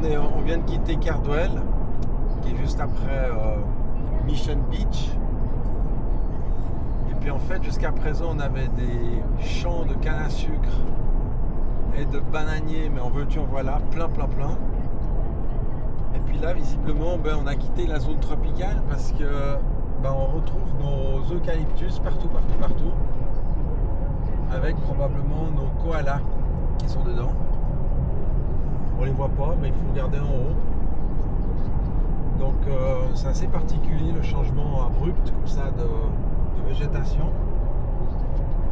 on vient de quitter Cardwell, qui est juste après Mission Beach. Et puis en fait, jusqu'à présent, on avait des champs de canne à sucre et de bananiers, mais en veux-tu, en voilà, plein. Et puis là, visiblement, on a quitté la zone tropicale parce que on retrouve nos eucalyptus partout, avec probablement nos koalas qui sont dedans. On les voit pas, mais il faut regarder en haut. Donc c'est assez particulier le changement abrupt comme ça de végétation.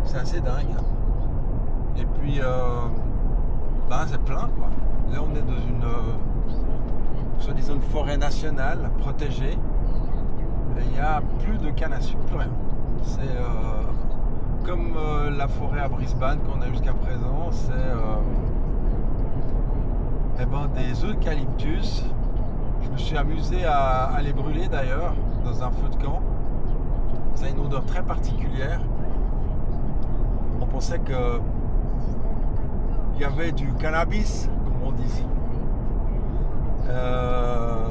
C'est assez dingue. Et puis c'est plein quoi. Là on est dans une soi-disant une forêt nationale protégée. Et il n'y a plus de canne à sucre, plus rien. C'est comme la forêt à Brisbane qu'on a jusqu'à présent, c'est des eucalyptus. Je me suis amusé à les brûler d'ailleurs dans un feu de camp. Ça a une odeur très particulière. On pensait que il y avait du cannabis, comme on dit ici.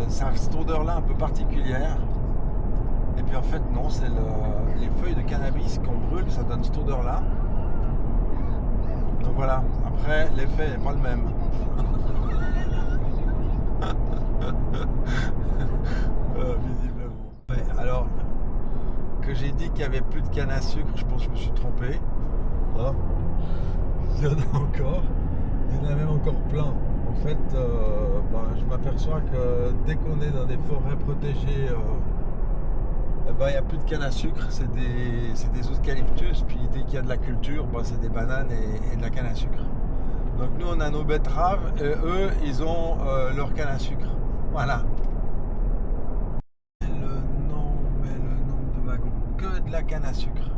Ça a cette odeur-là un peu particulière. Et puis en fait non, c'est les feuilles de cannabis qu'on brûle, ça donne cette odeur-là. Donc voilà, après l'effet n'est pas le même. Visiblement. Ouais, alors que j'ai dit qu'il n'y avait plus de canne à sucre, je pense que je me suis trompé. Il y en a encore. Il y en a même encore plein. En fait, je m'aperçois que dès qu'on est dans des forêts protégées, il n'y a plus de canne à sucre, c'est des eucalyptus, puis dès qu'il y a de la culture, c'est des bananes et de la canne à sucre. Donc nous on a nos betteraves et eux ils ont leur canne à sucre. Voilà. Le nombre de wagons, que de la canne à sucre.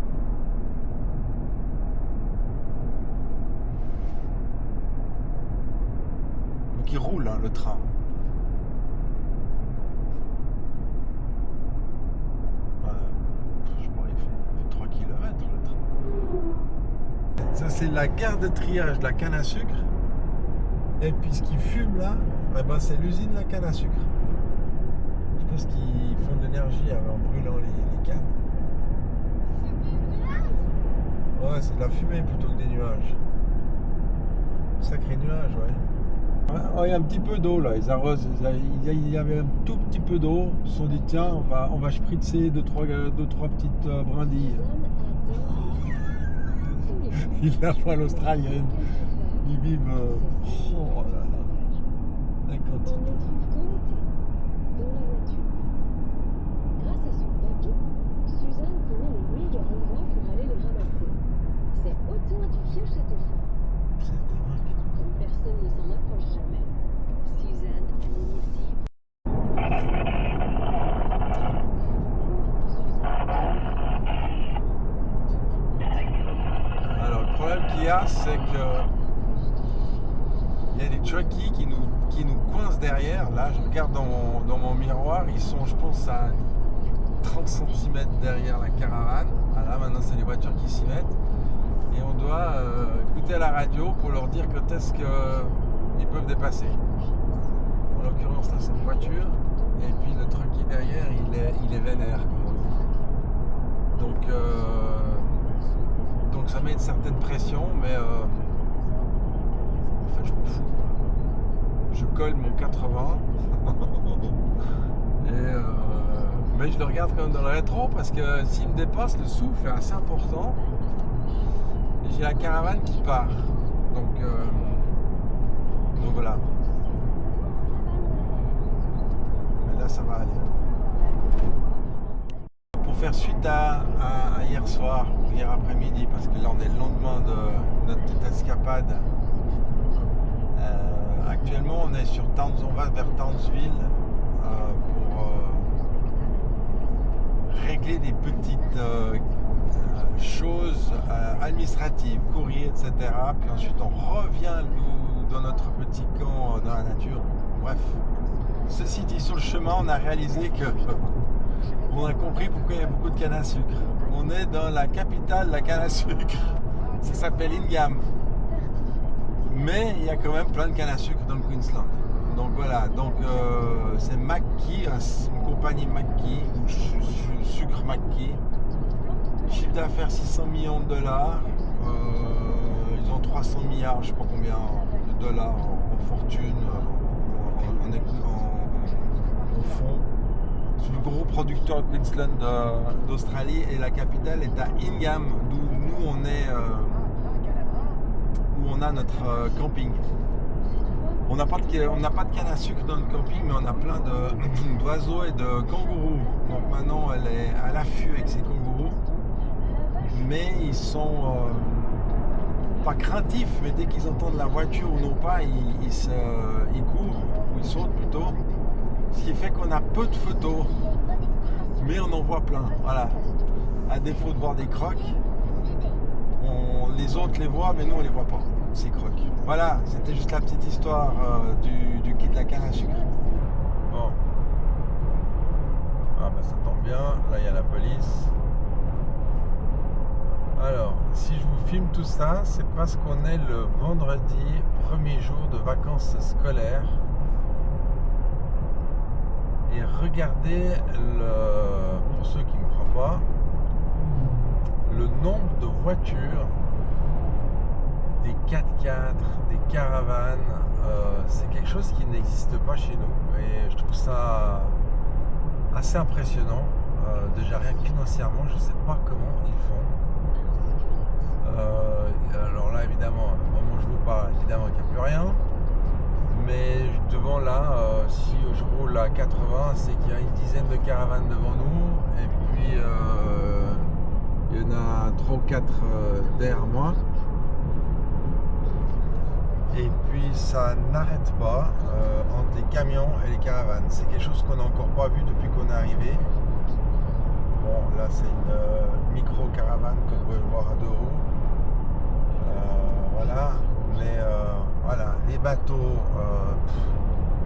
Donc il roule le train. Ça c'est la gare de triage de la canne à sucre. Et puis ce qui fume là, c'est l'usine de la canne à sucre. Je pense qu'ils font de l'énergie en brûlant les cannes. Ouais, c'est de la fumée plutôt que des nuages. Sacré nuage, ouais. Il y a un petit peu d'eau là, ils arrosent. Il y avait un tout petit peu d'eau. Ils se sont dit tiens, on va spritzer 2-3 petites brindilles. Ils la voient l'Australienne. Ils vivent. Oh là là. La quantité. Dans la nature. Grâce à son bateau, Suzanne connaît les meilleurs endroits pour aller les ramasser. C'est hauteur du vieux château-fort. C'est dingue. Comme personne ne s'en approche jamais, Suzanne anime ici. Alors le problème qu'il y a, c'est que il y a des truckies qui nous coincent derrière. Là, je regarde dans mon miroir, ils sont, je pense, à 30 cm derrière la caravane. Voilà, maintenant, c'est les voitures qui s'y mettent. Et on doit écouter à la radio pour leur dire quand est-ce qu'ils peuvent dépasser. En l'occurrence, là, c'est une voiture. Et puis le truckie derrière, il est vénère, comme on dit. Donc ça met une certaine pression, mais en fait je m'en fous. Je colle mon 80 mais je le regarde quand même dans le rétro parce que s'il me dépasse, le souffle est assez important et j'ai la caravane qui part. Donc voilà. Mais là ça va aller. Pour faire suite à hier soir, hier après-midi, parce que là on est le lendemain de notre petite escapade. Actuellement on est sur on va vers Townsville pour régler des petites choses administratives, courrier, etc. Puis ensuite on revient dans notre petit camp dans la nature. Bref, ceci dit, sur le chemin on a réalisé que on a compris pourquoi il y a beaucoup de canne à sucre. On est dans la capitale de la canne à sucre. Ça s'appelle Ingham. Mais il y a quand même plein de canne à sucre dans le Queensland. Donc voilà, donc c'est Mackey, une compagnie Mackey, ou sucre Mackey. Chiffre d'affaires 600 millions de dollars. Ils ont 300 milliards, je sais pas combien de dollars en fortune, en fonds. C'est le gros producteur de Queensland d'Australie et la capitale est à Ingham, d'où nous on est, où on a notre camping. On n'a pas de canne à sucre dans le camping, mais on a plein d'oiseaux et de kangourous. Donc maintenant elle est à l'affût avec ses kangourous. Mais ils sont pas craintifs, mais dès qu'ils entendent la voiture ou non pas, ils courent, ou ils sautent plutôt. Ce qui fait qu'on a peu de photos, mais on en voit plein. Voilà. À défaut de voir des crocs, les autres les voient, mais nous on les voit pas. Ces crocs. Voilà, c'était juste la petite histoire du kit de la canne à sucre. Bon. Ah bah ça tombe bien, là il y a la police. Alors, si je vous filme tout ça, c'est parce qu'on est le vendredi, premier jour de vacances scolaires. Et regardez, pour ceux qui ne me croient pas, le nombre de voitures, des 4x4, des caravanes, c'est quelque chose qui n'existe pas chez nous. Et je trouve ça assez impressionnant. Déjà rien que financièrement, je ne sais pas comment ils font. Alors là évidemment, au moment où je vous parle, évidemment qu'il n'y a plus rien, mais devant là, si je roule à 80, c'est qu'il y a une dizaine de caravanes devant nous, et puis il y en a 3 ou 4 derrière moi, et puis ça n'arrête pas entre les camions et les caravanes. C'est quelque chose qu'on n'a encore pas vu depuis qu'on est arrivé. Bon, là c'est une micro-caravane que vous pouvez voir à 2 roues. Voilà, mais voilà, les bateaux,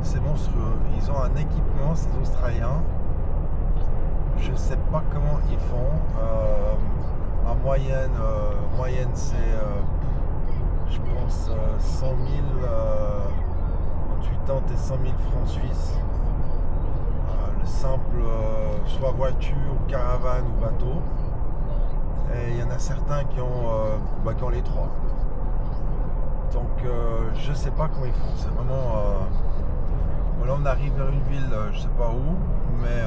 c'est monstrueux. Ils ont un équipement, ces Australiens. Je ne sais pas comment ils font. En moyenne c'est, je pense, 100 000, entre 80 et 100 000 francs suisses. Le simple, soit voiture, caravane ou bateau. Et il y en a certains qui ont les 3. Donc je sais pas comment ils font. C'est vraiment. Là on arrive vers une ville, je sais pas où, mais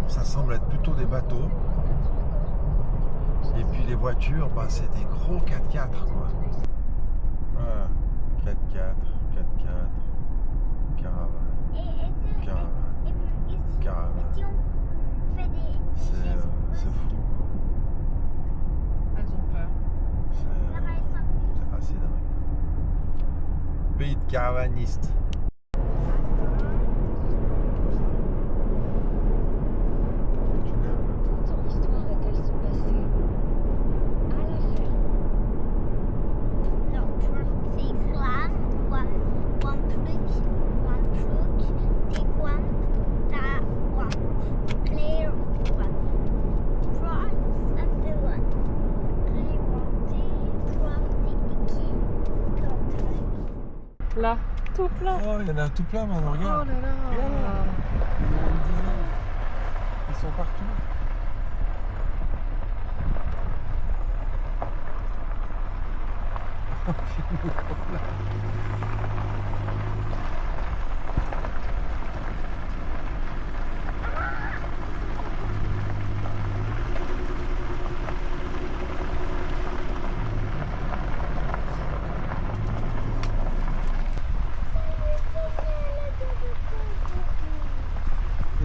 ça semble être plutôt des bateaux. Et puis les voitures, bah, c'est des gros 4x4 quoi. Voilà. 4x4, 4x4, caravane. C'est fou. Elles ont peur. C'est assez dingue. Pays de caravanistes. Ton histoire va-t-elle se passer à la ferme? No, take one plug, take one, that one, clear one, cross and the one, Là, tout plein. Oh, il y en a tout plein maintenant, Oh regarde. là là. Regarde là. Il y en a une dizaine. Ils sont partout.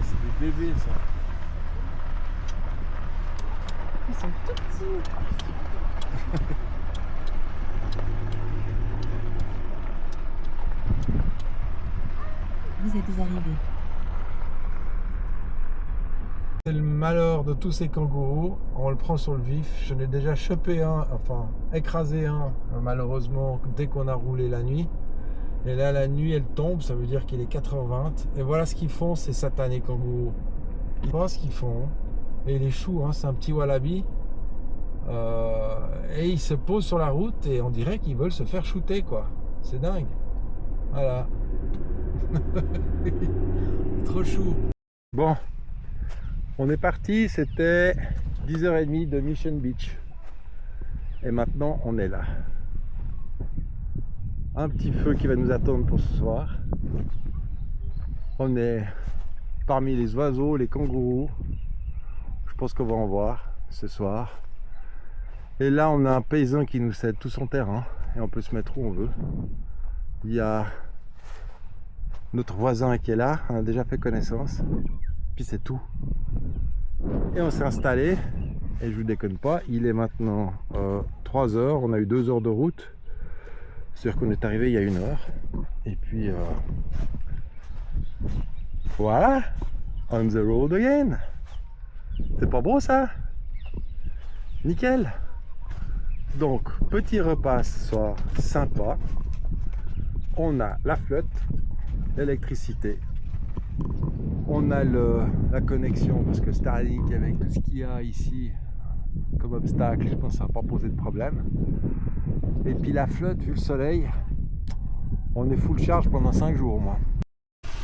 C'est des bébés ça. Ils sont tout petits. Vous êtes arrivés. C'est le malheur de tous ces kangourous, on le prend sur le vif. Je n'ai déjà chopé un, enfin écrasé un, malheureusement, dès qu'on a roulé la nuit. Et là, la nuit, elle tombe, ça veut dire qu'il est 4h20. Et voilà ce qu'ils font, ces satanés kangourous. Ils voient ce qu'ils font. Et les choux, hein, c'est un petit wallaby. Et ils se posent sur la route et on dirait qu'ils veulent se faire shooter, quoi. C'est dingue. Voilà. Trop chou. Bon, on est parti, c'était 10h30 de Mission Beach. Et maintenant, on est là. Un petit feu qui va nous attendre pour ce soir. On est parmi les oiseaux, les kangourous. Je pense qu'on va en voir ce soir. Et là, on a un paysan qui nous cède tout son terrain. Et on peut se mettre où on veut. Il y a notre voisin qui est là. On a déjà fait connaissance. Puis c'est tout. Et on s'est installé. Et je vous déconne pas, il est maintenant 3 heures. On a eu 2 heures de route. C'est-à-dire qu'on est arrivé il y a 1 heure. Et puis voilà, on the road again. C'est pas beau ça? Nickel. Donc petit repas ce soir sympa. On a la flotte, l'électricité, on a la connexion parce que Starlink avec tout ce qu'il y a ici comme obstacle, je pense que ça va pas poser de problème. Et puis la flotte, vu le soleil, on est full charge pendant 5 jours au moins.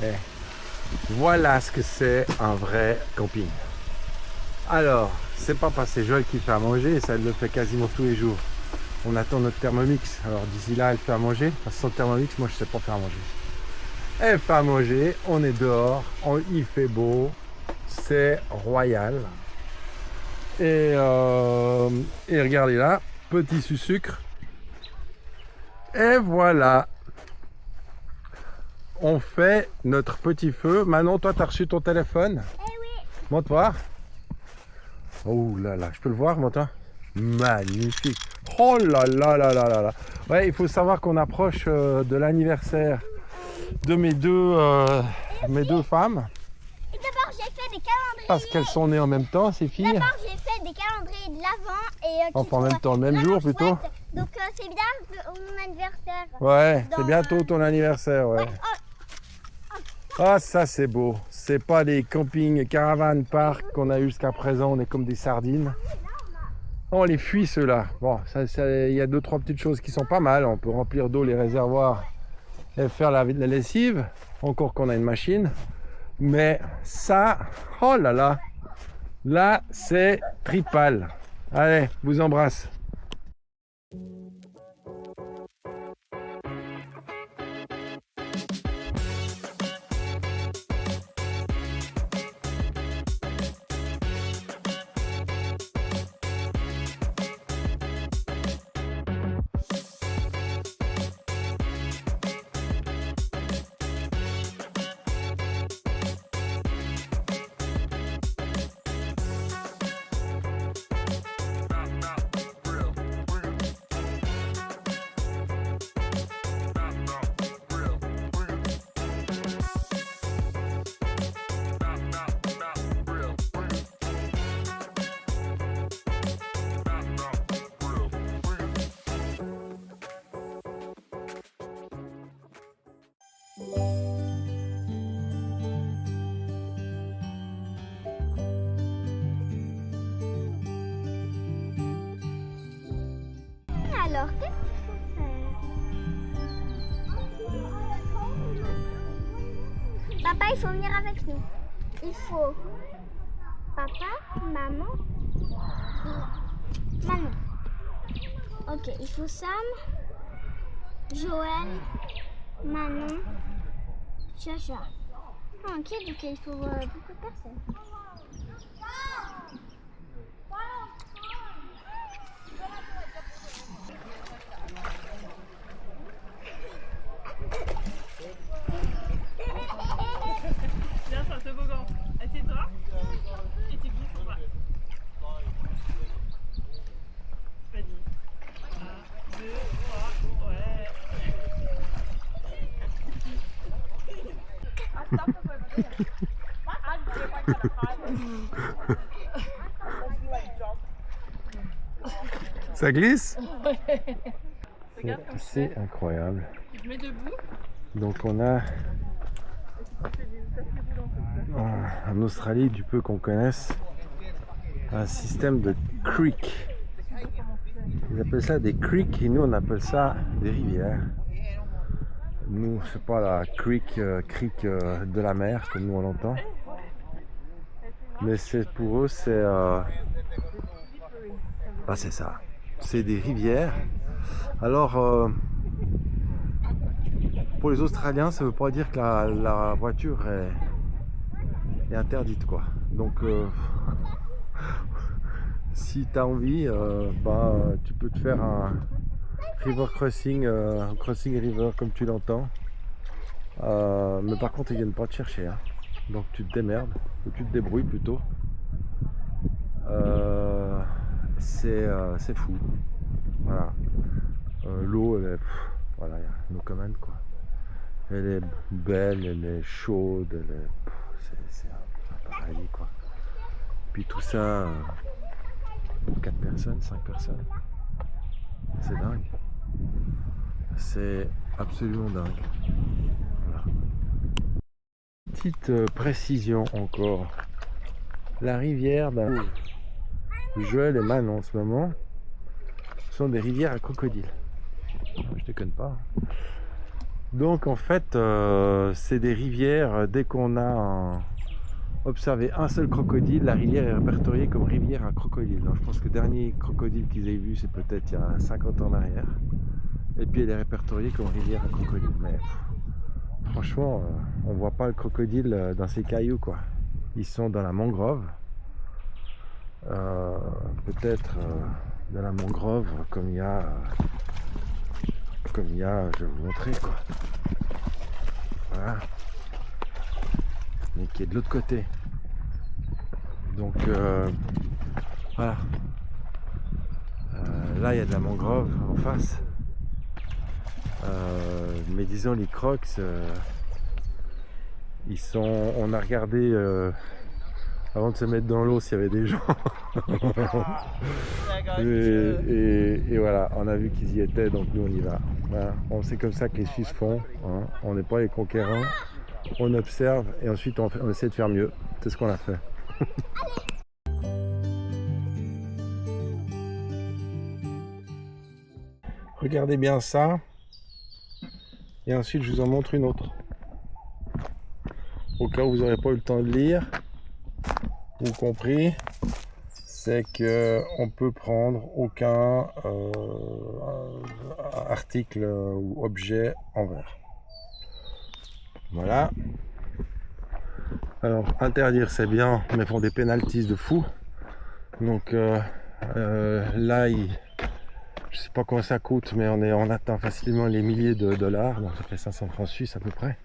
Et voilà ce que c'est un vrai camping. Alors, c'est pas parce que c'est Joël qui fait à manger, ça elle le fait quasiment tous les jours. On attend notre Thermomix. Alors d'ici là, elle fait à manger. Parce que sans Thermomix, moi je sais pas faire à manger. Elle fait à manger, on est dehors, il fait beau, c'est royal. Et regardez là, petit sucre. Et voilà. On fait notre petit feu. Manon, toi, tu as reçu ton téléphone? Eh oui. Montre voir. Oh là là, je peux le voir, montre. Magnifique. Oh là là là là là là. Ouais, il faut savoir qu'on approche de l'anniversaire de mes deux femmes. Et d'abord, j'ai fait des calendriers. Parce qu'elles sont nées en même temps, ces filles. D'abord, j'ai fait des calendriers de l'Avent et Enfin, en même temps, le même jour plutôt. chouettes. Donc, c'est bien pour mon anniversaire. Ouais, Dans, c'est bientôt ton anniversaire, ouais. Ah, ça c'est beau. C'est pas des campings, caravanes, parcs qu'on a eu jusqu'à présent. On est comme des sardines. On les fuit ceux-là. Bon, il y a 2-3 petites choses qui sont pas mal. On peut remplir d'eau les réservoirs et faire la lessive. Encore qu'on a une machine. Mais ça, oh là là. Là, c'est tripal. Allez, vous embrasse. Alors, qu'est-ce qu'il faut faire? Papa, il faut venir avec nous. Il faut papa, maman, Manon. Ok, il faut Sam, Joël, Manon, Chacha. Ah, ok, donc il faut beaucoup de personnes. Viens sur le toboggan. Assieds-toi et tu glisses en bas. Vas-y. 1, 2, 3, ouais. Ça glisse? Regarde comme C'est incroyable. je mets debout. Donc on a en Australie, du peu qu'on connaisse, un système de creek. Ils appellent ça des creeks et nous on appelle ça des rivières. Nous, c'est pas la crique de la mer comme nous on l'entend. Mais c'est pour eux, c'est c'est ça. C'est des rivières. Alors, pour les Australiens, ça veut pas dire que la voiture est interdite, quoi. Donc, si tu as envie, tu peux te faire un river crossing, crossing river comme tu l'entends. Mais par contre, ils viennent pas te chercher, hein. Donc tu te démerdes, ou tu te débrouilles plutôt. C'est fou. Voilà. L'eau, elle est, voilà, no comment, quoi. Elle est belle, elle est chaude, elle est, c'est un paradis, quoi. Puis tout ça, 4 personnes, 5 personnes. C'est dingue. C'est absolument dingue. Voilà. Petite précision encore. La rivière Joël et Man en ce moment sont des rivières à crocodiles. Je déconne pas. Donc en fait, c'est des rivières, dès qu'on a observé un seul crocodile, la rivière est répertoriée comme rivière à crocodile. Donc, je pense que le dernier crocodile qu'ils aient vu, c'est peut-être il y a 50 ans en arrière. Et puis elle est répertoriée comme rivière à crocodile. Mais franchement, on voit pas le crocodile dans ces cailloux, quoi. Ils sont dans la mangrove. Peut-être dans la mangrove comme il y a, je vais vous montrer, quoi. Voilà. Mais qui est de l'autre côté. Donc voilà. Là il y a de la mangrove en face. Mais disons les crocs, ils sont. On a regardé avant de se mettre dans l'eau s'il y avait des gens. et voilà, on a vu qu'ils y étaient, donc nous on y va. Voilà. C'est comme ça que les Suisses font, hein. On n'est pas les conquérants, on observe et ensuite on essaie de faire mieux. C'est ce qu'on a fait. Regardez bien ça. Et ensuite je vous en montre une autre. Au cas où vous n'aurez pas eu le temps de lire ou compris, c'est que on peut prendre aucun article ou objet en verre. Voilà. Alors interdire c'est bien, mais font des pénalties de fou. Donc là, je sais pas combien ça coûte, mais on atteint facilement les milliers de dollars, donc ça fait 500 francs suisses à peu près.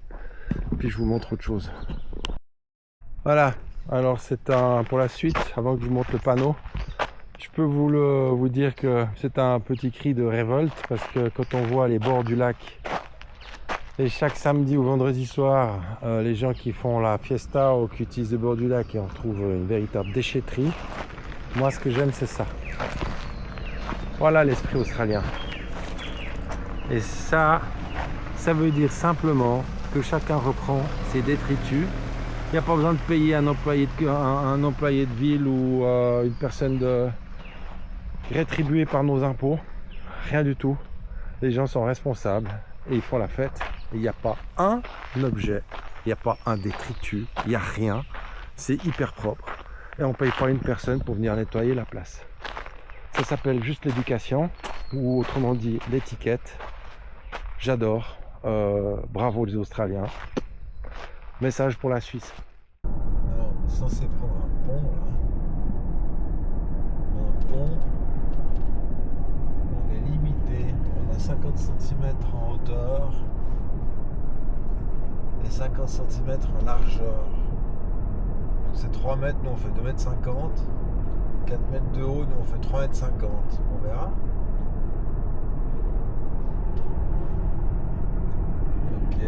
Puis je vous montre autre chose. Voilà. Alors c'est pour la suite, avant que je vous montre le panneau, je peux vous dire que c'est un petit cri de révolte, parce que quand on voit les bords du lac, et chaque samedi ou vendredi soir, les gens qui font la fiesta ou qui utilisent le bord du lac, et on trouve une véritable déchetterie, moi ce que j'aime c'est ça. Voilà l'esprit australien. Et ça veut dire simplement que chacun reprend ses détritus. Il n'y a pas besoin de payer un employé de ville ou une personne rétribuée par nos impôts. Rien du tout. Les gens sont responsables et ils font la fête. Il n'y a pas un objet, il n'y a pas un détritus, il n'y a rien. C'est hyper propre. Et on ne paye pas une personne pour venir nettoyer la place. Ça s'appelle juste l'éducation, ou autrement dit l'étiquette. J'adore. Bravo les Australiens. Message pour la Suisse. Alors, on est censé prendre un pont là. Un pont. On est limité. On a 50 cm en hauteur et 50 cm en largeur. Donc c'est 3 mètres, nous on fait 2,50 m. 4 mètres de haut, nous on fait 3,50 m. On verra. Ok.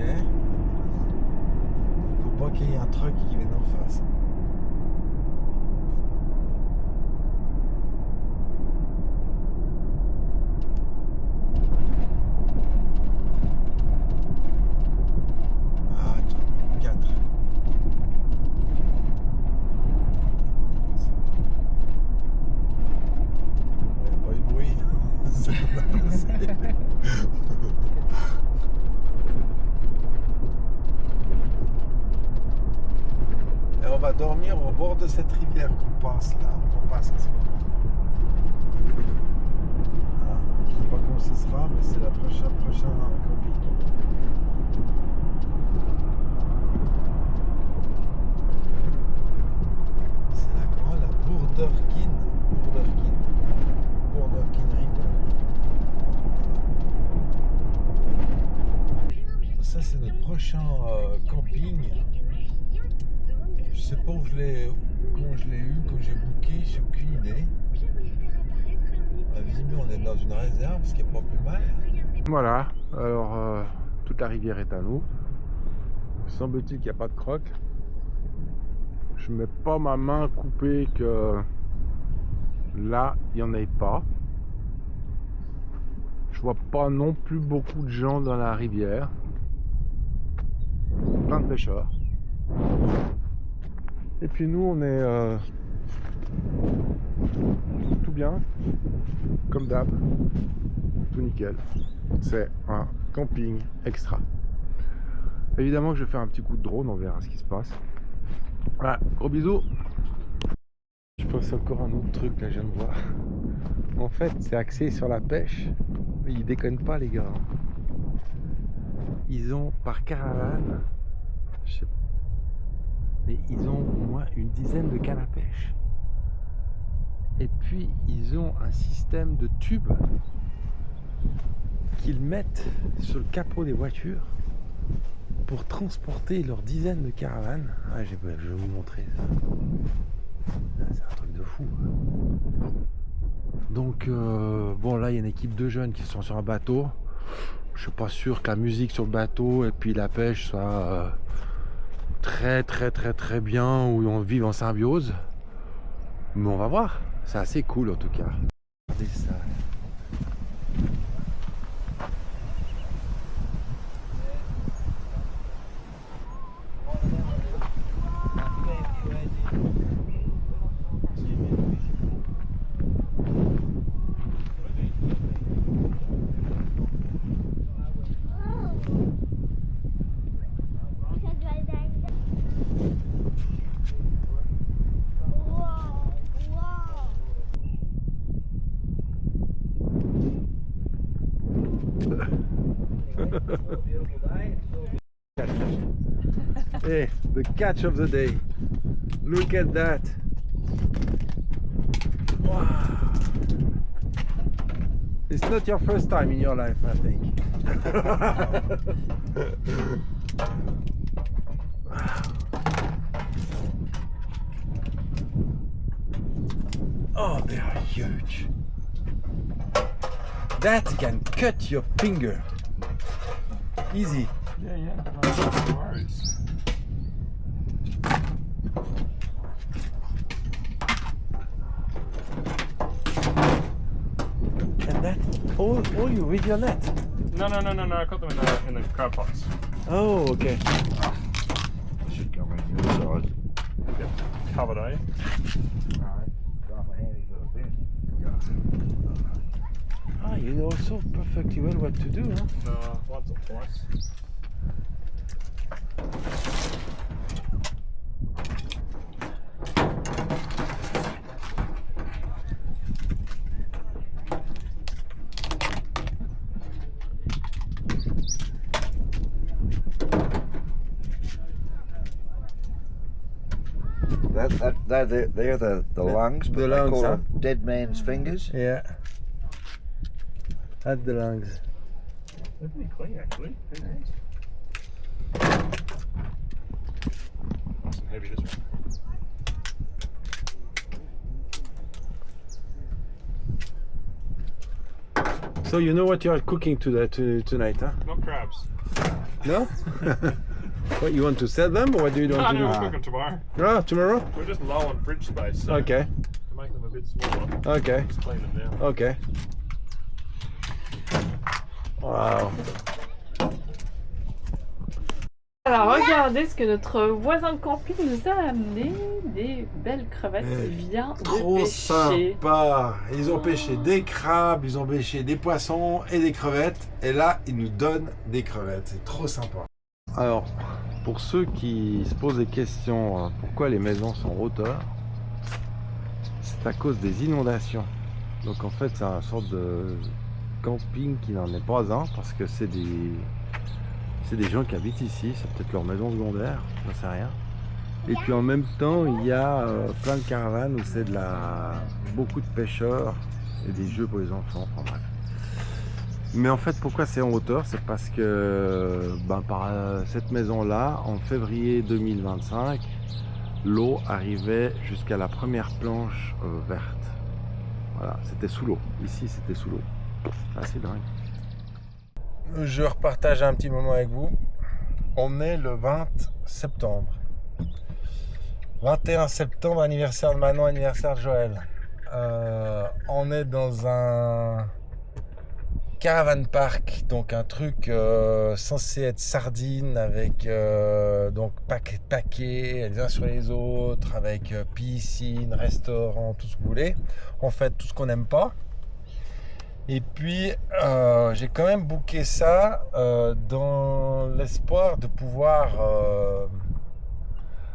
Faut pas qu'il y ait un truck qui vienne en face. Ah, 4. Il n'y a pas eu de bruit. C'est pas passé. de cette rivière qu'on passe là, qu'on passe en ce moment. Ah, je ne sais pas comment ce sera, mais c'est la prochaine camping. C'est la quoi? La Bourderkin River. Ça c'est notre prochain camping. Je sais pas où je l'ai eu, quand j'ai booké, j'ai aucune idée. Visiblement on est dans une réserve, ce qui est pas plus mal. Voilà, alors toute la rivière est à nous. Semble-t-il qu'il n'y a pas de crocs. Je mets pas ma main coupée que là il n'y en ait pas. Je vois pas non plus beaucoup de gens dans la rivière. Plein de pêcheurs. Et puis nous on est tout bien, comme d'hab, tout nickel. C'est un camping extra. Évidemment que je vais faire un petit coup de drone, on verra ce qui se passe. Voilà, gros bisous. Je pense encore à un autre truc là, je viens de voir. En fait c'est axé sur la pêche. Ils déconnent pas les gars. Ils ont par caravane, je sais pas, mais ils ont au moins une dizaine de cannes à pêche. Et puis ils ont un système de tubes qu'ils mettent sur le capot des voitures pour transporter leurs dizaines de caravanes. Ah, je vais vous montrer ça. C'est un truc de fou. Donc bon, là il y a une équipe de jeunes qui sont sur un bateau. Je suis pas sûr que la musique sur le bateau et puis la pêche soit très bien, ou on vive en symbiose. Mais on va voir. C'est assez cool en tout cas. Regardez ça. Hey, the catch of the day. Look at that. Wow. It's not your first time in your life, I think. Oh, they are huge. That can cut your finger. Easy. Yeah, no worries. And that all you with your net? No. I caught them in the crab pots. Oh, okay. I should come in the other side. Yep. Covered, are you? Alright. Got my hand into the bin. Ah, you know so perfectly well what to do, huh? No, once or twice. They're the lungs, but The they lungs, call huh? them dead man's fingers. Yeah. At the lungs. They're pretty clean, actually. Very nice. Nice and heavy, this one. So you know what you are cooking tonight, huh? Not crabs. No? What, you want to sell them, or what do you want to No, do? we're cooking tomorrow. Oh, tomorrow? We're just low on fridge space, so Okay, to make them a bit smaller, okay, just clean them down. okay. Wow. Alors regardez ce que notre voisin de camping nous a amené, des belles crevettes qu'il vient de Trop pêcher. sympa. Ils ont pêché des crabes, ils ont pêché des poissons et des crevettes. Et là, ils nous donnent des crevettes. C'est trop sympa. Alors, pour ceux qui se posent des questions, pourquoi les maisons sont en hauteur, c'est à cause des inondations. Donc en fait c'est une sorte de camping qui n'en est pas un, parce que c'est des gens qui habitent ici, c'est peut-être leur maison secondaire, j'en sais rien. Et puis en même temps il y a plein de caravanes où c'est beaucoup de pêcheurs et des jeux pour les enfants, enfin bref. Mais en fait pourquoi c'est en hauteur, c'est parce que par cette maison là, en février 2025, l'eau arrivait jusqu'à la première planche verte. Voilà, c'était sous l'eau. Ici, c'était sous l'eau. C'est dingue. Je repartage un petit moment avec vous. On est le 20 septembre. 21 septembre, anniversaire de Manon, anniversaire de Joël. On est dans un caravan park, donc un truc censé être sardine avec donc paquets les uns sur les autres, avec piscine, restaurant, tout ce que vous voulez. En fait, tout ce qu'on n'aime pas. Et puis, j'ai quand même booké ça dans l'espoir de pouvoir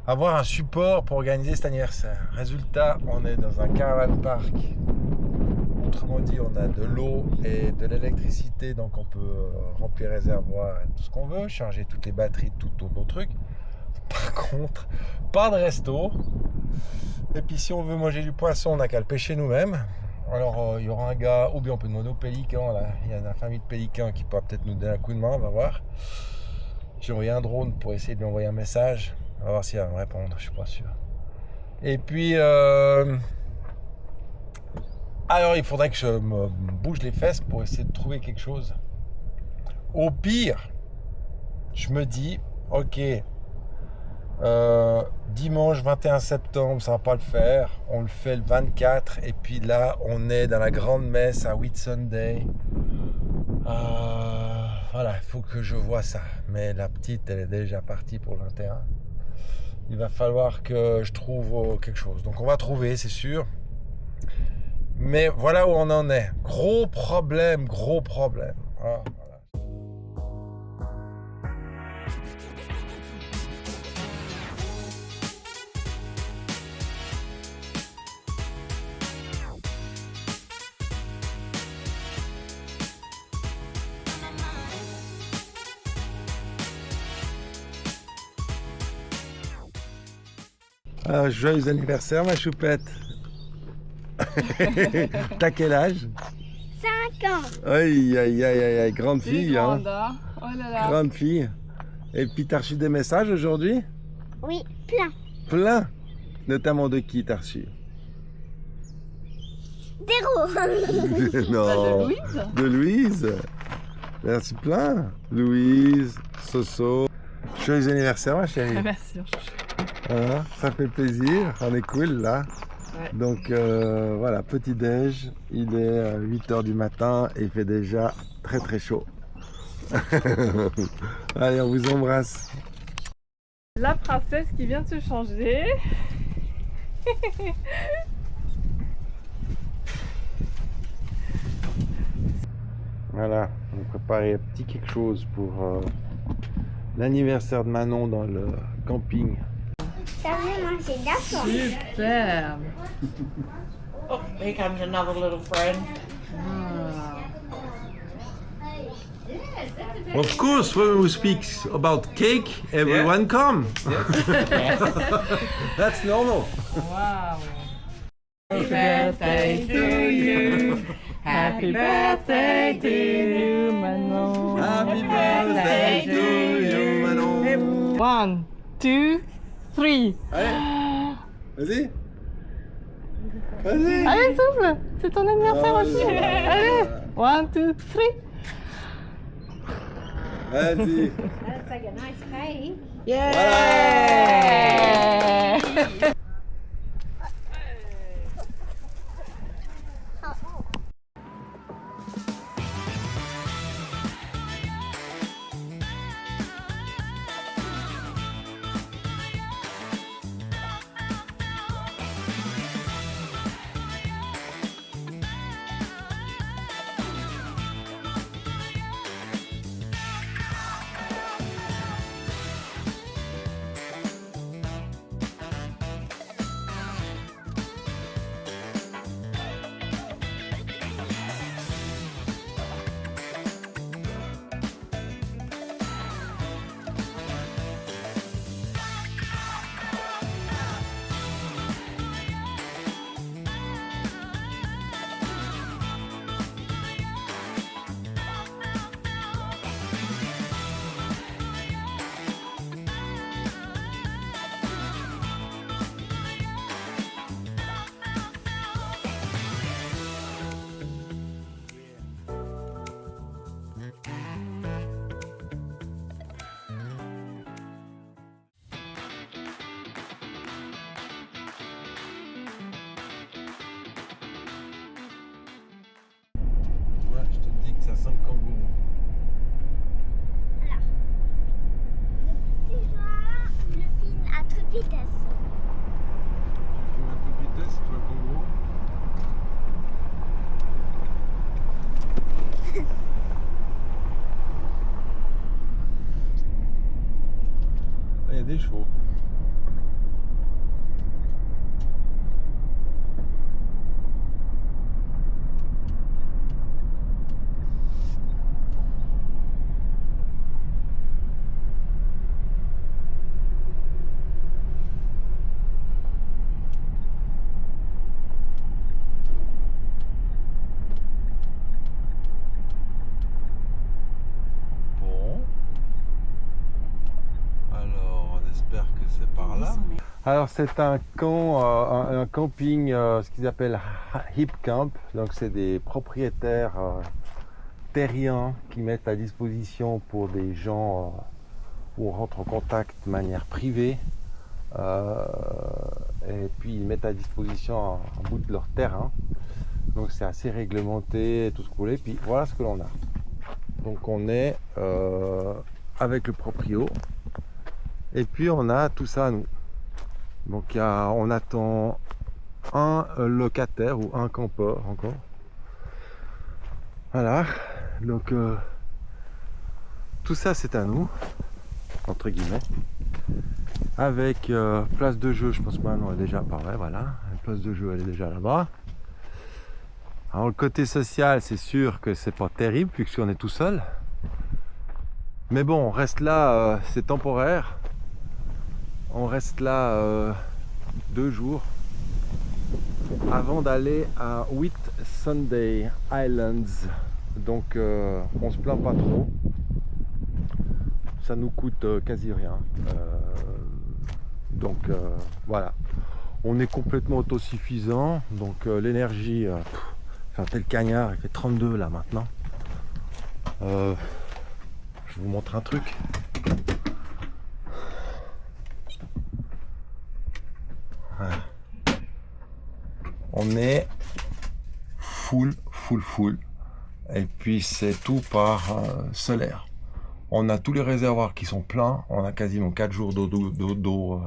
avoir un support pour organiser cet anniversaire. Résultat, on est dans un caravan park. Autrement dit, on a de l'eau et de l'électricité, donc on peut remplir les réservoirs et tout ce qu'on veut, charger toutes les batteries, tout nos trucs. Par contre, pas de resto. Et puis si on veut manger du poisson, on n'a qu'à le pêcher nous-mêmes. Alors il y aura un gars, ou bien on peut demander au pélican, là. Il y a une famille de pélicans qui pourra peut-être nous donner un coup de main, on va voir. J'ai envoyé un drone pour essayer de lui envoyer un message. On va voir s'il va me répondre, je suis pas sûr. Et puis alors il faudrait que je me bouge les fesses pour essayer de trouver quelque chose. Au pire, je me dis, ok, dimanche 21 septembre, ça va pas le faire. On le fait le 24 et puis là, on est dans la grande messe à Whitsunday. Voilà, il faut que je vois ça. Mais la petite, elle est déjà partie pour le 21. Il va falloir que je trouve quelque chose. Donc on va trouver, c'est sûr. Mais voilà où on en est. Gros problème, gros problème. Ah, voilà. Joyeux anniversaire ma choupette. T'as quel âge? 5 ans. Aïe aïe aïe aïe, grande fille hein. Grande, hein. Oh là là. Grande fille. Et puis t'as reçu des messages aujourd'hui? Oui, plein. Plein. Notamment de qui t'as reçu? 0. Non. De Louise. De Louise. Merci plein. Louise, Soso. Joyeux anniversaire ma chérie. Merci. Hein, ça fait plaisir, on est cool là. Ouais. Donc voilà, petit déj, il est 8h du matin et il fait déjà très très chaud. Allez, on vous embrasse. La princesse qui vient de se changer. Voilà, on a préparé un petit quelque chose pour l'anniversaire de Manon dans le camping. Ça veut manger d'accord. Super. Oh, here comes another little friend. Of course, when we speak about cake, everyone come. That's normal. Wow. Happy birthday to you. Happy birthday to you, Manon. Happy birthday to you, Manon. 1, 2, 3. Allez, vas-y. Vas-y. Allez, souffle. C'est ton anniversaire aussi. Allez. 1, 2, 3. Vas-y. That's like a nice cake. Yeah. chevaux. Alors c'est un camp, un camping, ce qu'ils appellent Hip Camp. Donc c'est des propriétaires terriens qui mettent à disposition pour des gens où on rentre en contact de manière privée. Et puis ils mettent à disposition un bout de leur terrain. Donc c'est assez réglementé, tout ce que vous voulez. Puis voilà ce que l'on a. Donc on est avec le proprio. Et puis on a tout ça à nous. Donc on attend un locataire ou un campeur encore. Voilà. Donc tout ça c'est à nous, entre guillemets. Avec place de jeu, je pense que maintenant elle est déjà pareil, voilà. La place de jeu elle est déjà là-bas. Alors le côté social, c'est sûr que c'est pas terrible puisqu'on est tout seul. Mais bon, on reste là, c'est temporaire. On reste là 2 jours avant d'aller à Whitsunday Islands. Donc on se plaint pas trop. Ça nous coûte quasi rien. Donc voilà. On est complètement autosuffisant. Donc l'énergie, enfin tel cagnard, il fait 32 là maintenant. Je vous montre un truc. On est full. Et puis c'est tout par solaire. On a tous les réservoirs qui sont pleins. On a quasiment 4 jours d'eau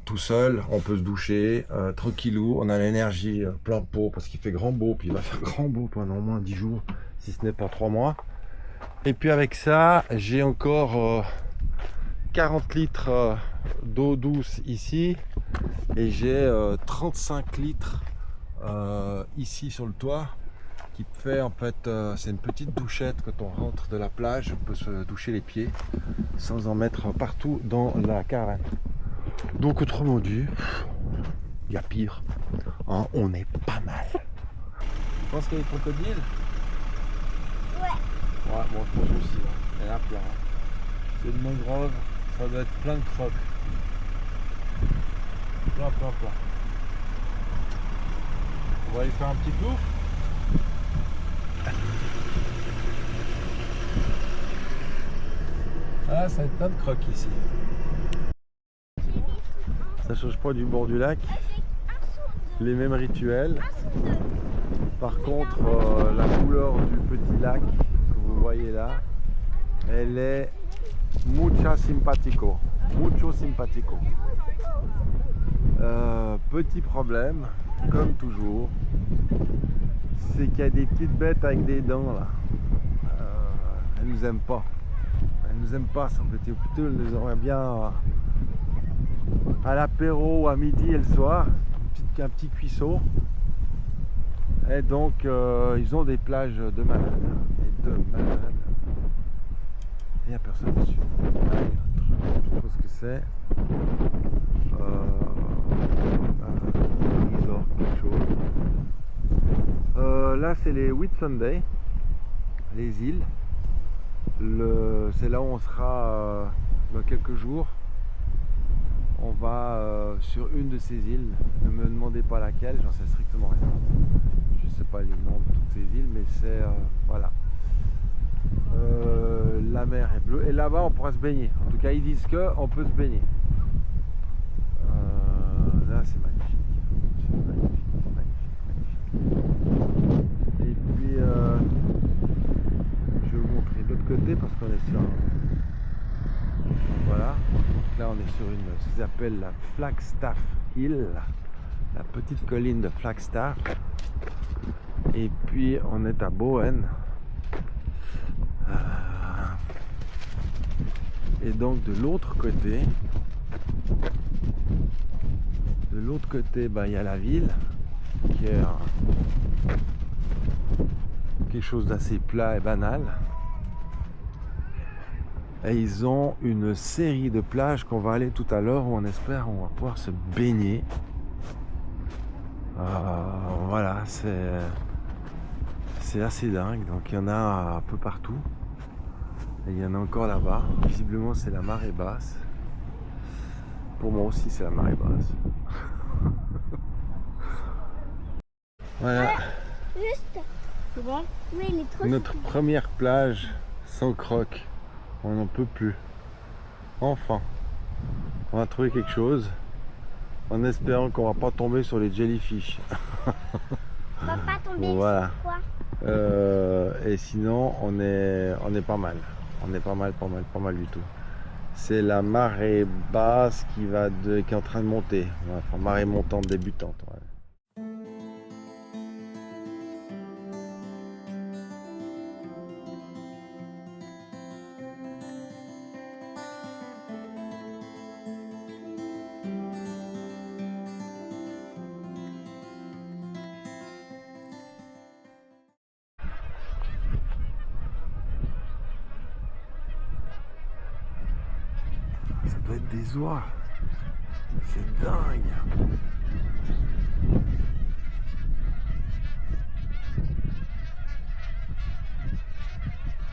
tout seul. On peut se doucher tranquillou. On a l'énergie plein pot parce qu'il fait grand beau. Puis il va faire grand beau pendant au moins 10 jours, si ce n'est pas 3 mois. Et puis avec ça, j'ai encore 40 litres d'eau douce ici. Et j'ai 35 litres ici sur le toit, qui fait en fait, c'est une petite douchette quand on rentre de la plage, on peut se doucher les pieds sans en mettre partout dans la caravane. Donc autrement dit, il y a pire, hein, on est pas mal. Tu penses qu'il y a des crocodiles? Ouais, bon je pense aussi, hein. Il y en a plein. C'est une mangrove, ça doit être plein de crocs. Plein. On va aller faire un petit tour. Ah, ça va être plein de crocs ici. Ça change pas du bord du lac. Les mêmes rituels. Par contre, la couleur du petit lac que vous voyez là, elle est mucho simpatico. Petit problème, comme toujours, c'est qu'il y a des petites bêtes avec des dents là. Elles nous aiment pas. Semble-t-il. Plutôt elles nous aimeraient bien à l'apéro, à midi et le soir. Un petit cuisseau. Et donc ils ont des plages de malades. Il n'y a personne dessus. Là, il y a un truc, je sais pas ce que c'est. Un resort, quelque chose. Là, c'est les Whitsunday, les îles. C'est là où on sera dans quelques jours. On va sur une de ces îles. Ne me demandez pas laquelle, j'en sais strictement rien. Je ne sais pas les noms de toutes ces îles, mais c'est voilà. La mer est bleue et là-bas on pourra se baigner. En tout cas, ils disent qu'on peut se baigner. Là, c'est magnifique. Et puis, je vais vous montrer de l'autre côté parce qu'on est sur un... Voilà. Donc là, on est sur ce qu'ils appellent la Flagstaff Hill, la petite colline de Flagstaff. Et puis, on est à Bowen. Et donc de l'autre côté, il y a la ville qui est quelque chose d'assez plat et banal. Et ils ont une série de plages qu'on va aller tout à l'heure où on espère on va pouvoir se baigner. Voilà, c'est assez dingue. Donc il y en a un peu partout. Et il y en a encore là-bas. Visiblement c'est la marée basse. Pour moi aussi c'est la marée basse. Voilà. Juste. C'est bon? Oui, il est trop Notre première plage sans crocs. On n'en peut plus. Enfin, on va trouver quelque chose en espérant qu'on va pas tomber sur les jellyfish. On va pas tomber Voilà. sur quoi? Et sinon, on est pas mal. On est pas mal du tout. C'est la marée basse qui est en train de monter. Enfin, marée montante débutante. Ouais. Ça doit être des oies. C'est dingue.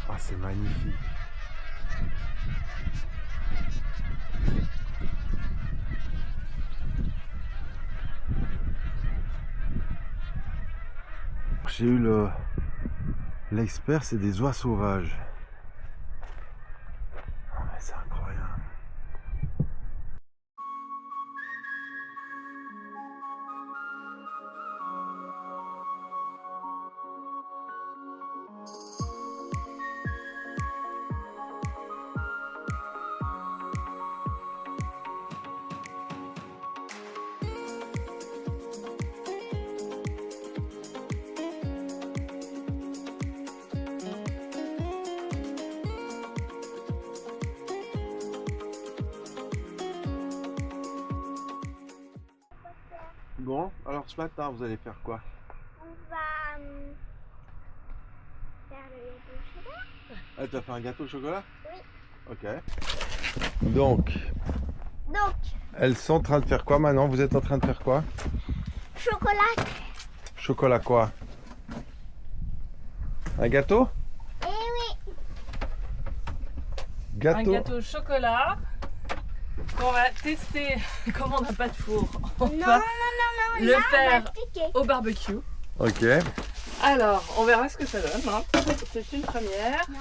Ah, c'est magnifique. J'ai eu l'expert, c'est des oies sauvages. Ah, mais c'est incroyable. Bon, alors ce matin, vous allez faire quoi? On va faire le gâteau au chocolat. Ah, tu vas faire un gâteau au chocolat? Oui. Ok. Donc, Donc, elles sont en train de faire quoi maintenant? Vous êtes en train de faire quoi? chocolat. Chocolat quoi? Un gâteau? Eh oui. Gâteau. Un gâteau au chocolat qu'on va tester comme on n'a pas de four. On Non, va non, le là, on va faire expliquer. au barbecue. Ok. Alors, on verra ce que ça donne. Hein. C'est une première. Non.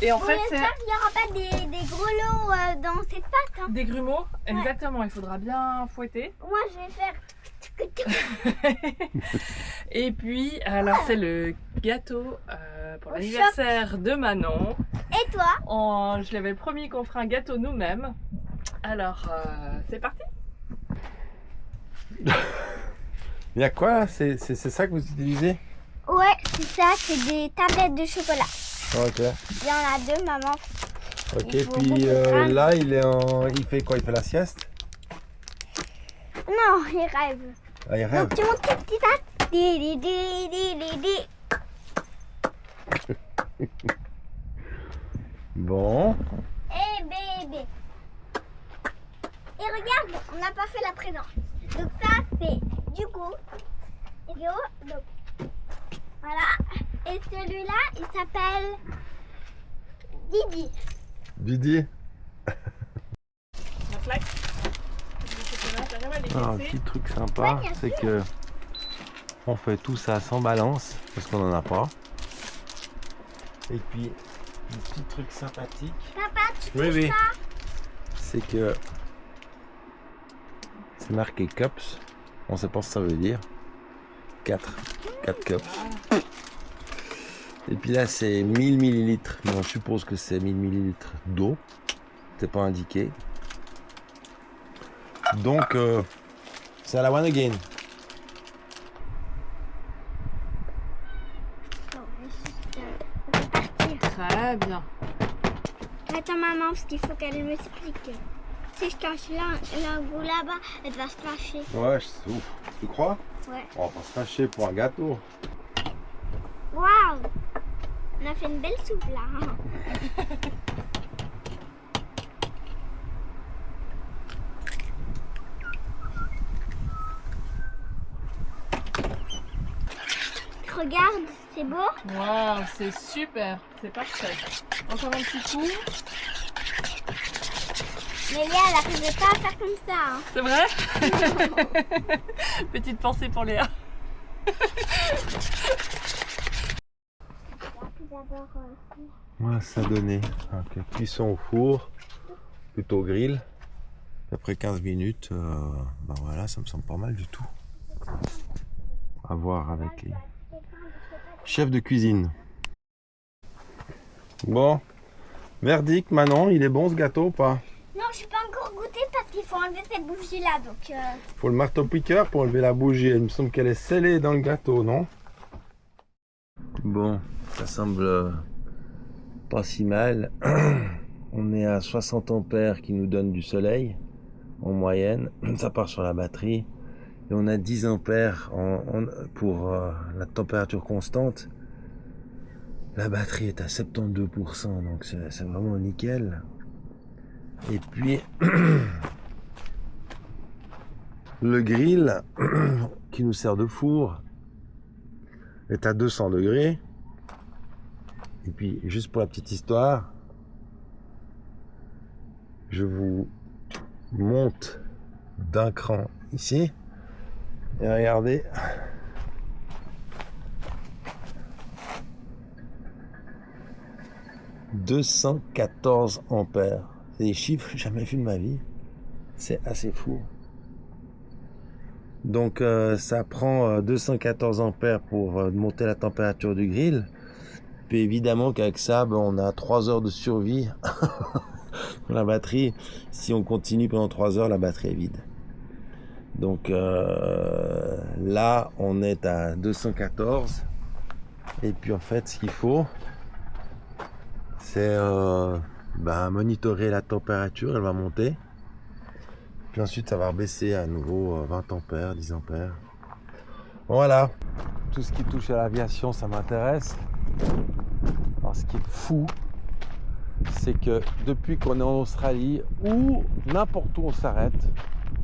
Et en Pour fait, l'instant, c'est il n'y aura pas des grelots dans cette pâte. Hein. des grumeaux. Exactement, il faudra bien fouetter. Moi, je vais faire. Et puis, alors c'est le gâteau pour l'anniversaire de Manon. Et toi? Je l'avais promis qu'on ferait un gâteau nous-mêmes. Alors, c'est parti. Il y a quoi là? C'est ça que vous utilisez? Ouais, c'est ça, c'est des tablettes de chocolat. Ok. Il y en a deux, maman. Ok, Il faut puis beaucoup de grammes. là, il fait quoi? Il fait la sieste? Non, il rêve. Ah, il rêve. Donc, tu montes tes petits pattes. Di, di, di, di, di, di. Bon. Eh bébé. Et regarde, on n'a pas fait la présence. Donc ça, c'est du coup. Et donc, voilà. Et celui-là, il s'appelle Didi. Didi. La plaque. Le chocolat, t'arrives à les Alors, un casser. petit truc sympa, Ouais, bien c'est que on fait tout ça sans balance parce qu'on n'en a pas. Et puis, un petit truc sympathique, Papa, tu Oui, touches oui. pas? c'est que c'est marqué cups. On sait pas ce que ça veut dire. 4 cups. Et puis là, c'est 1000 millilitres. Mais on suppose que c'est 1000 millilitres d'eau. C'est pas indiqué. Donc, c'est à la one again. Non, mais juste, on va partir. Très bien. Attends maman, parce qu'il faut qu'elle m'explique. Si je cache l'un goût là-bas, elle va se fâcher. Ouais, ouf. Tu crois? Ouais. On va pas se fâcher pour un gâteau. Waouh! On a fait une belle soupe là. Hein. Regarde, c'est beau. Waouh, c'est super, c'est parfait. Encore un petit coup. Mais Léa, elle n'arrivait pas à faire comme ça. Hein. C'est vrai? Petite pensée pour Léa. Voilà, ça donnait. Okay. Cuisson au four, plutôt grill. Après 15 minutes, ben voilà, ça me semble pas mal du tout. À voir avec les chefs de cuisine. Bon, verdict Manon, il est bon ce gâteau ou pas? Non, je n'ai pas encore goûté parce qu'il faut enlever cette bougie là. Donc, Faut le marteau-piqueur pour enlever la bougie. Il me semble qu'elle est scellée dans le gâteau, non? Bon, ça semble pas si mal. On est à 60 ampères qui nous donne du soleil en moyenne. Ça part sur la batterie. Et on a 10 ampères pour la température constante. La batterie est à 72%, donc c'est vraiment nickel. Et puis le grill qui nous sert de four est à 200 degrés. Et puis juste pour la petite histoire, je vous monte d'un cran ici et regardez, « 214 ampères ». C'est des chiffres que j'ai jamais vus de ma vie. C'est assez fou. Donc ça prend 214 ampères pour monter la température du grill. Puis évidemment qu'avec ça, on a 3 heures de survie pour la batterie. Si on continue pendant 3 heures, la batterie est vide. Donc là, on est à 214. Et puis en fait, ce qu'il faut, c'est monitorer la température, elle va monter. Puis ensuite, ça va baisser à nouveau 20 ampères, 10 ampères. Voilà. Tout ce qui touche à l'aviation, ça m'intéresse. Alors, ce qui est fou, c'est que depuis qu'on est en Australie, ou n'importe où on s'arrête,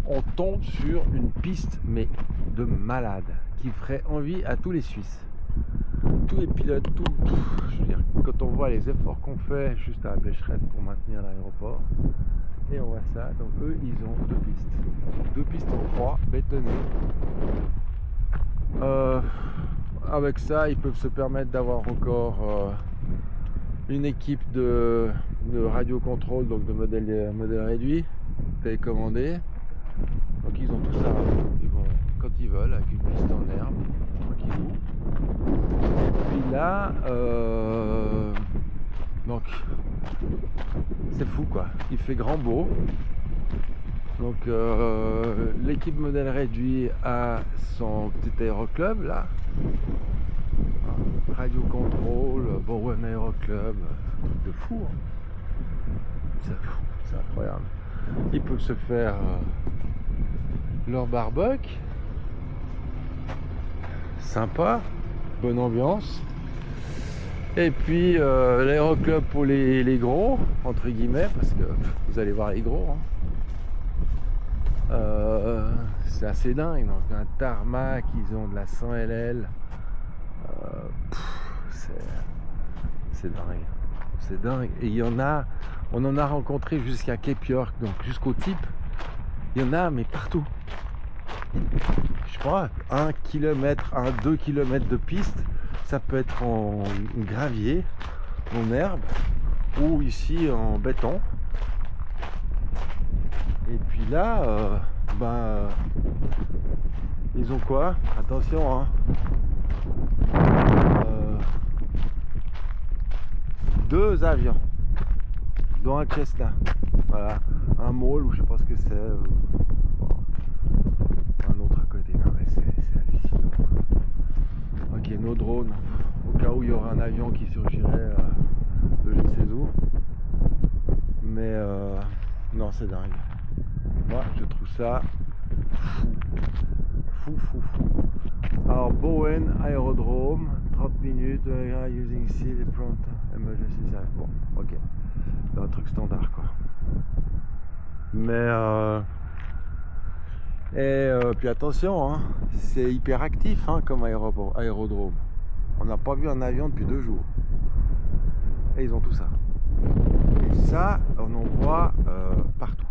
on tombe sur une piste, mais de malade, qui ferait envie à tous les Suisses. Tous les pilotes, je veux dire, quand on voit les efforts qu'on fait juste à la Blécherette pour maintenir l'aéroport, et on voit ça, donc eux ils ont 2 pistes en croix bétonnées. Avec ça, ils peuvent se permettre d'avoir encore une équipe de radio-contrôle, donc de modèle réduit, télécommandé. Donc ils ont tout ça, ils vont quand ils veulent, avec une piste en herbe, tranquillou. Et puis là, donc c'est fou quoi, il fait grand beau. Donc l'équipe modèle réduit a son petit aéroclub là, radio contrôle, Bowen Aéroclub, de fou, hein. C'est incroyable. Ils peuvent se faire leur barbecue, sympa, bonne ambiance. Et puis l'aéroclub pour les gros, entre guillemets, parce que vous allez voir les gros, hein. C'est assez dingue. Donc un tarmac, ils ont de la 100 LL, c'est dingue, c'est dingue. Et il y en a, on en a rencontré jusqu'à Cape York, donc jusqu'au type, il y en a mais partout. Je crois 1 km, 2 km de piste, ça peut être en gravier, en herbe, ou ici en béton. Et puis là, ils ont quoi? Attention, hein. 2 avions, dont un Cessna. Voilà, un Maule ou je sais pas ce que c'est. Un autre à côté. Non mais c'est hallucinant. Ok, nos drones, au cas où il y aurait un avion qui surgirait de je ne sais où. Mais non, c'est dingue. Moi, je trouve ça fou. Alors, Bowen Aérodrome, 30 minutes, using seal prompt emergency service. Bon, ok. C'est un truc standard, quoi. Mais puis attention, hein, c'est hyper actif hein, comme aérodrome. On n'a pas vu un avion depuis 2 jours. Et ils ont tout ça. Et ça, on en voit partout.